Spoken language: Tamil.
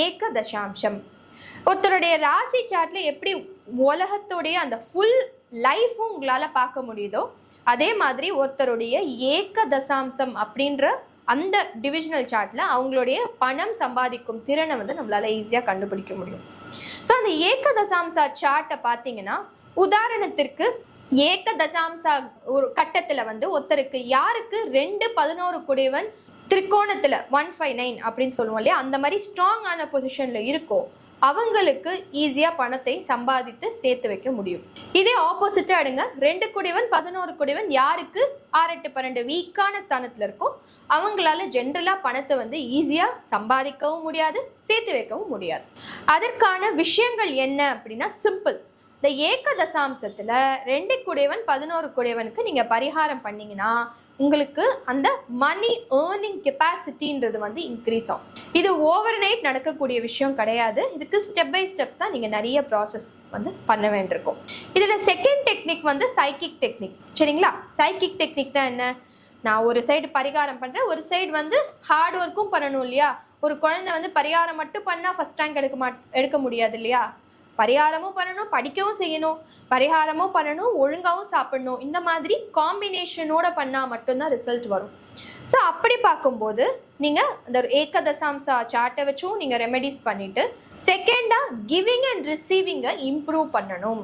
ஏக தசாம்சம். ஒருத்தருடைய ராசி சார்ட்ல எப்படி உலகத்துடைய அந்த ஃபுல் லைஃபும் உங்களால பார்க்க முடியுதோ அதே மாதிரி ஒருத்தருடைய ஏக தசாம்சம் அப்படின்ற அந்த டிவிஷனல் சார்ட்ல அவங்களுடைய பணம் சம்பாதிக்கும் திறனை நம்மளால ஈஸியா கண்டுபிடிக்க முடியும். ஸோ அந்த ஏக தசாம்சா சார்ட்டை பார்த்தீங்கன்னா, உதாரணத்திற்கு ஏக தசாம்சா ஒரு கட்டத்துல ஒருத்தருக்கு யாருக்கு 2-11 குடைவன் திரிகோணத்துல 159 அப்படின்னு சொல்லுவோம் இல்லையா, அந்த மாதிரி ஸ்ட்ராங்கான பொசிஷன்ல இருக்கோ அவங்களுக்கு ஈஸியா பணத்தை சம்பாதித்து சேர்த்து வைக்க முடியும். இதே ஆப்போசிட்டா எடுங்க, 2 குடைவன் 11 குடைவன் யாருக்கு 6-8-12 வீக்கான ஸ்தானத்துல இருக்கோ அவங்களால ஜென்ரலா பணத்தை ஈஸியா சம்பாதிக்கவும் முடியாது, சேர்த்து வைக்கவும் முடியாது. அதற்கான விஷயங்கள் என்ன அப்படின்னா சிம்பிள். இந்த ஏக தசாம்சத்துல 2 குடைவன் 11 குடைவனுக்கு நீங்க பரிகாரம் பண்ணீங்கன்னா உங்களுக்கு அந்த மணி ஏர்னிங் கெப்பாசிட்டின்றது இன்க்ரீஸ் ஆகும். இது ஓவர் நைட் நடக்கக்கூடிய விஷயம் கிடையாது. இதுக்கு ஸ்டெப் பை ஸ்டெப்ஸா நீங்க நிறைய ப்ராசஸ் பண்ண வேண்டியிருக்கும். இதுல செகண்ட் டெக்னிக் சைக்கிக் டெக்னிக். சரிங்களா? சைக்கிக் டெக்னிக்னா என்ன? நான் ஒரு சைடு பரிகாரம் பண்றேன், ஒரு சைடு ஹார்ட் ஒர்க்கும் பண்ணணும் இல்லையா. ஒரு குழந்தை பரிகாரம் மட்டும் பண்ணா ஃபர்ஸ்ட் ரேங்க் எடுக்க முடியாது இல்லையா. பரிகாரமும் பண்ணணும், படிக்கவும் செய்யணும், பரிகாரமும் பண்ணணும், ஒழுங்காவும் சாப்பிடணும். இந்த மாதிரி காம்பினேஷனோட பண்ணா மட்டும்தான் ரிசல்ட் வரும். ஸோ அப்படி பார்க்கும்போது நீங்க அந்த ஏக தசாம்சா சார்ட்டை வச்சும் நீங்க ரெமெடிஸ் பண்ணிட்டு செகண்டா கிவிங் அண்ட் ரிசீவிங்கை இம்ப்ரூவ் பண்ணணும்.